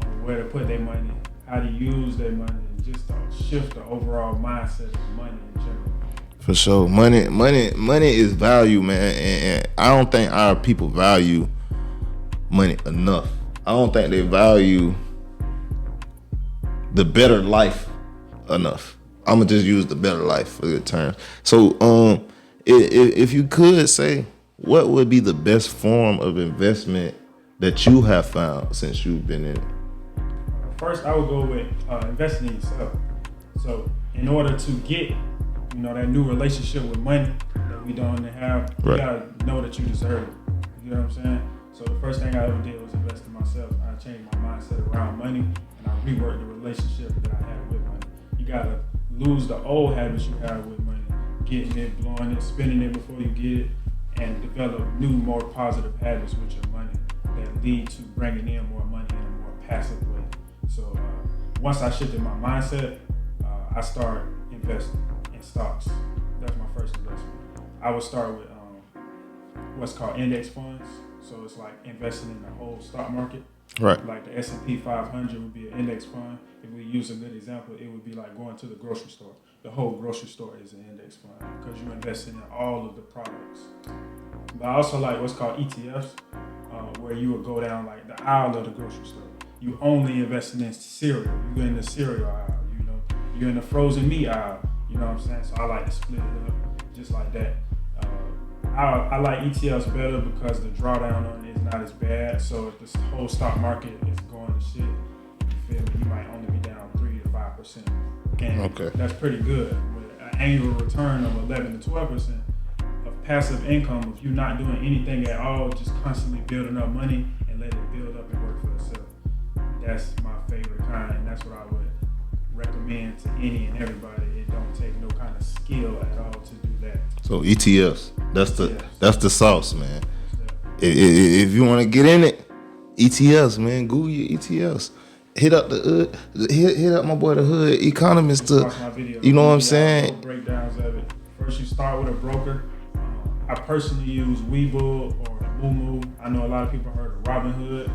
[SPEAKER 4] on where to put their money, how to use their money, and just to shift the overall mindset of money in general.
[SPEAKER 2] For sure. Money is value, man. And I don't think our people value money enough. I don't think they value the better life enough. I'm gonna just use the better life for the term. So, if you could say, what would be the best form of investment that you have found since you've been in it?
[SPEAKER 4] First, I would go with investing in yourself. So, in order to get, that new relationship with money that we don't have, you gotta know that you deserve it. You know what I'm saying? So the first thing I ever did was invest in myself. I changed my mindset around money, and I reworked the relationship that I had with money. You gotta lose the old habits you have with money, getting it, blowing it, spending it before you get it, and develop new, more positive habits with your money that lead to bringing in more money in a more passive way. So once I shifted my mindset, I started investing in stocks. That's my first investment. I would start with what's called index funds. So it's like investing in the whole stock market.
[SPEAKER 2] Right.
[SPEAKER 4] Like the S&P 500 would be an index fund. If we use a good example, it would be like going to the grocery store. The whole grocery store is an index fund because you're investing in all of the products. But I also like what's called ETFs, where you would go down like the aisle of the grocery store. You only investing in cereal. You're in the cereal aisle. You're in the frozen meat aisle. You know what I'm saying? So I like to split it up just like that. I like ETFs better because the drawdown on it is not as bad. So if this whole stock market is going to shit, you feel me? You might only be down 3 to 5%. And that's pretty good. With an annual return of 11 to 12% of passive income, if you're not doing anything at all, just constantly building up money and let it build up and work for itself. That's my favorite kind, and that's what I would recommend to any and everybody. It don't take no kind of skill at all to do that.
[SPEAKER 2] So ETFs, that's the sauce, man. If you want to get in it, ETFs, man, Google your ETFs. Hit up hit up my boy the Hood Economist.
[SPEAKER 4] Watch my video.
[SPEAKER 2] You know what I'm saying?
[SPEAKER 4] Breakdowns of it. First, you start with a broker. I personally use Webull or Moomoo. I know a lot of people heard of Robinhood.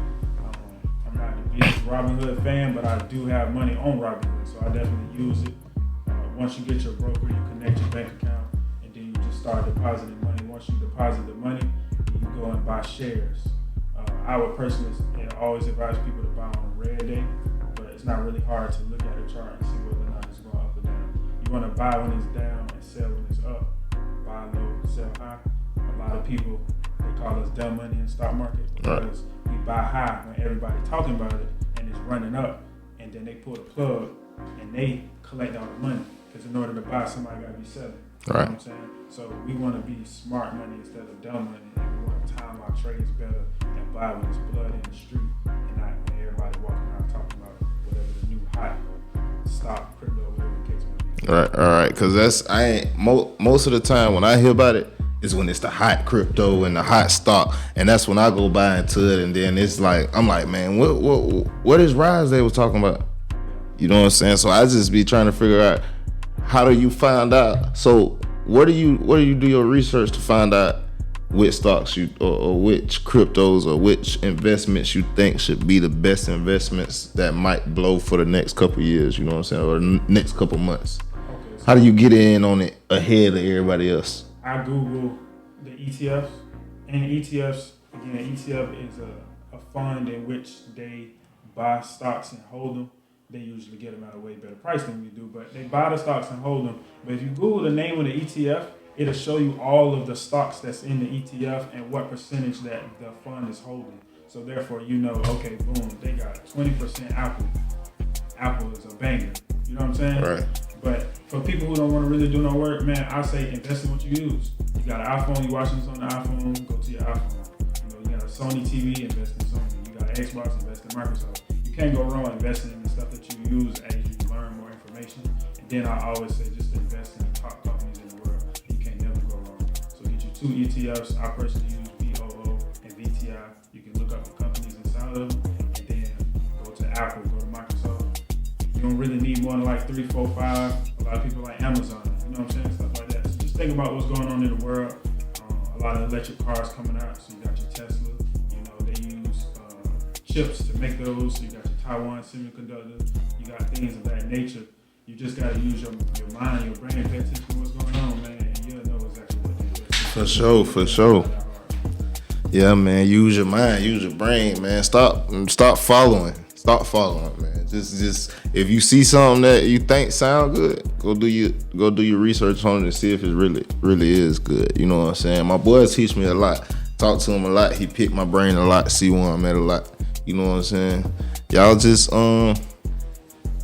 [SPEAKER 4] I'm not the biggest Robinhood fan, but I do have money on Robinhood, so I definitely use it. Once you get your broker, you connect your bank account, and then you just start depositing money. Once you deposit the money, you go and buy shares. I would personally always advise people to buy on a red day, but it's not really hard to look at a chart and see whether or not it's going up or down. You want to buy when it's down and sell when it's up. Buy low, sell high. A lot of people, they call us dumb money in the stock market because we buy high when everybody's talking about it and it's running up, and then they pull the plug and they collect all the money because in order to buy, somebody got to be selling. You know what I'm saying? So we want to be smart money instead of dumb money, and we want to time our trades better and buy when there's blood in the street and not when everybody walking around talking about whatever the new hot stock, crypto, whatever the case may be.
[SPEAKER 2] All right, because most of the time when I hear about it is when it's the hot crypto and the hot stock, and that's when I go buy into it, and then it's like I'm like, man, what is Rise they was talking about? You know what I'm saying? So I just be trying to figure out how do you find out. So where do you do your research to find out which stocks or which cryptos or which investments you think should be the best investments that might blow for the next couple years, you know what I'm saying, or the next couple months?
[SPEAKER 4] Okay, so
[SPEAKER 2] How do you get in on it ahead of everybody else?
[SPEAKER 4] I Google the ETFs, and ETFs, again, ETF is a fund in which they buy stocks and hold them. They usually get them at a way better price than we do, but they buy the stocks and hold them. But if you Google the name of the ETF, it'll show you all of the stocks that's in the ETF and what percentage that the fund is holding. So therefore, you know, okay, boom, they got 20% Apple. Apple is a banger. You know what I'm saying?
[SPEAKER 2] Right.
[SPEAKER 4] But for people who don't want to really do no work, man, I say invest in what you use. You got an iPhone, you watching this on the iPhone, go to your iPhone. You know, you got a Sony TV, invest in Sony. You got an Xbox, invest in Microsoft. You can't go wrong investing in the stuff that you use as you learn more information. And then I always say just invest in the top companies in the world. You can't never go wrong. So get you 2 ETFs. I personally use BOO and VTI. You can look up the companies inside of them, and then go to Apple, go to Microsoft. You don't really need more than like 3, 4, 5. A lot of people like Amazon, you know what I'm saying? Stuff like that. So just think about what's going on in the world. A lot of electric cars coming out. So you got your Tesla. You know, they use chips to make those. You got your Taiwan semiconductor. You got things of that nature. You just got to use your mind, your brain, pay attention to what's going on, man, and you'll know exactly what to do.
[SPEAKER 2] For sure. Yeah, man. Use your mind, use your brain, man. Stop following, man. Just if you see something that you think sound good, go do your research on it and see if it really is good. You know what I'm saying? My boys teach me a lot. Talk to him a lot. He picked my brain a lot. See where I'm at a lot. You know what I'm saying? Y'all just y'all know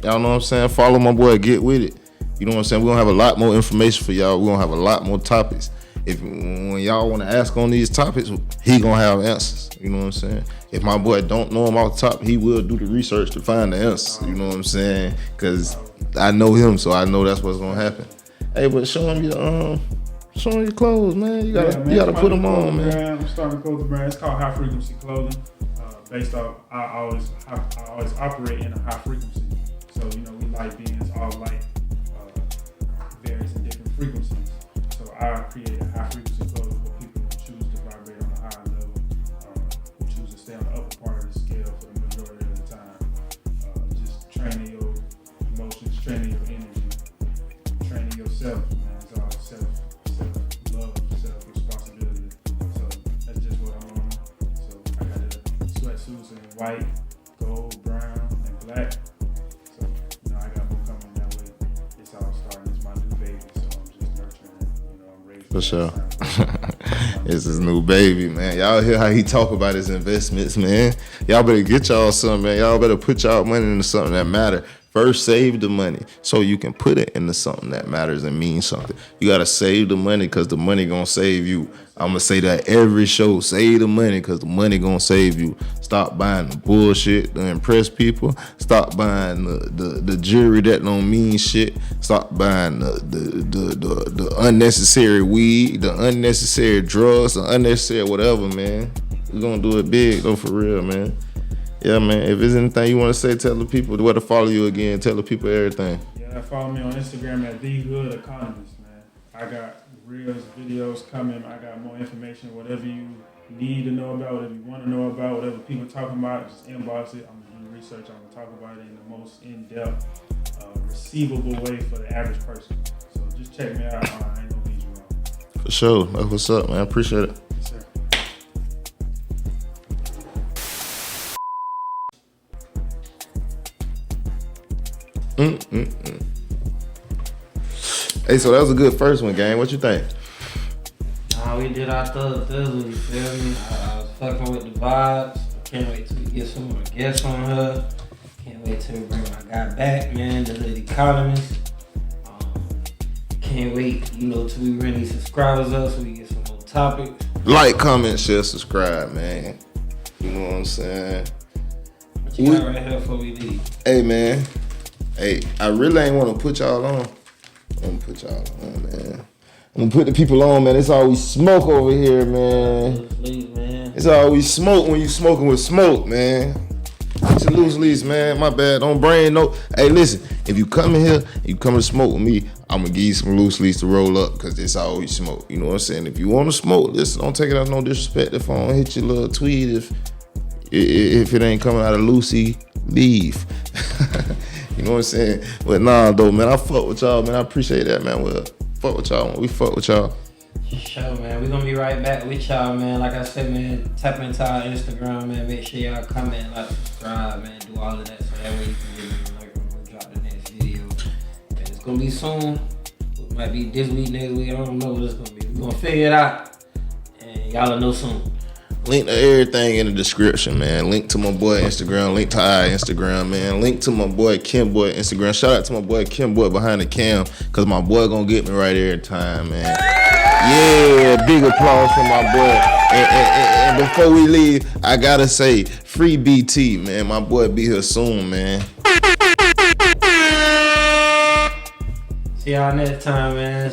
[SPEAKER 2] what I'm saying? Follow my boy, get with it. You know what I'm saying? We're gonna have a lot more information for y'all. We're gonna have a lot more topics. When y'all wanna ask on these topics, he gonna have answers. You know what I'm saying? If my boy don't know him off the top, he will do the research to find the answers. You know what I'm saying? Cause I know him, so I know that's what's gonna happen. Hey, but show him your clothes, man. You gotta put them on, man.
[SPEAKER 4] I'm starting to clothe the brand. It's called High Frequency Clothing. Based off, I always operate in a high frequency. So, you know, we light beings all light varies in different frequencies. So I create a high frequency clothing for people who choose to vibrate on a higher level, who choose to stay on the upper part of the scale for the majority of the time. Just training your emotions, training your energy, training yourself, man. It's all self-love, self-responsibility. So that's just what I'm on. So I got the sweatsuits in white, gold, brown, and black. So, you know, I got more coming that way. It's all starting. It's my new baby, so I'm just nurturing it. You know, I'm raising it.
[SPEAKER 2] For sure. It's his new baby, man. Y'all hear how he talk about his investments, man. Y'all better get y'all something, man. Y'all better put y'all money into something that matter. First, save the money so you can put it into something that matters and means something. You got to save the money because the money going to save you. I'm going to say that every show. Save the money because the money going to save you. Stop buying the bullshit to impress people. Stop buying the jewelry that don't mean shit. Stop buying the unnecessary weed, the unnecessary drugs, the unnecessary whatever, man. We're going to do it big, though, for real, man. Yeah, man. If there's anything you want to say, tell the people where to follow you again. Tell the people everything.
[SPEAKER 4] Yeah, follow me on Instagram at The Hood Economist, man. I got reels, videos coming. I got more information. Whatever you need to know about, whatever you want to know about, whatever people talking about, just inbox it. I'm going to do research. I'm going to talk about it in the most in-depth, receivable way for the average person. So just check me out. I ain't going to lead you wrong.
[SPEAKER 2] For sure. That's what's up, man. I appreciate it.
[SPEAKER 4] Yes, sir.
[SPEAKER 2] Hey, so that was a good first one, gang. What you think?
[SPEAKER 1] We did our thizzle, you feel me? I was fucking with the vibes. Can't wait till we get some more guests on her. Can't wait till we bring my guy back, man, the Hood Economist. Can't wait, till we run these subscribers up so we get some more topics.
[SPEAKER 2] Like, comment, share, subscribe, man. You know what I'm saying?
[SPEAKER 1] What you got right here before we leave?
[SPEAKER 2] Hey, man. Hey, I really ain't want to put y'all on. I'm gonna put y'all on, man. I'm gonna put the people on, man. It's always smoke over here, man. It's always smoke when you smoking with smoke, man. It's a loose lease, man. My bad. Don't bring no. Hey, listen. If you come in here, you come to smoke with me, I'm gonna give you some loose leaves to roll up, cause it's always smoke. You know what I'm saying? If you want to smoke, listen. Don't take it out no disrespect. If I don't hit your little tweet, if it ain't coming out of Lucy, leave. You know what I'm saying? But nah, though, man. I fuck with y'all, man. I appreciate that, man. Well, fuck with y'all. We fuck with y'all.
[SPEAKER 1] Sure, man. We're gonna be right back with y'all, man. Like I said, man, tap into our Instagram, man. Make sure y'all comment, like, subscribe, man. Do all of that so that way you can get me, like, when we drop the next video. And it's gonna be soon. It might be this week, next week. I don't know what it's gonna be. We're gonna figure it out. And y'all will know soon.
[SPEAKER 2] Link to everything in the description, man. Link to my boy Instagram. Link to our Instagram, man. Link to my boy Kim Boy Instagram. Shout out to my boy Kim Boy behind the cam, cause my boy gonna get me right every time, man. Yeah, big applause for my boy. And before we leave, I gotta say, free BT, man. My boy be here soon, man.
[SPEAKER 1] See y'all next time, man.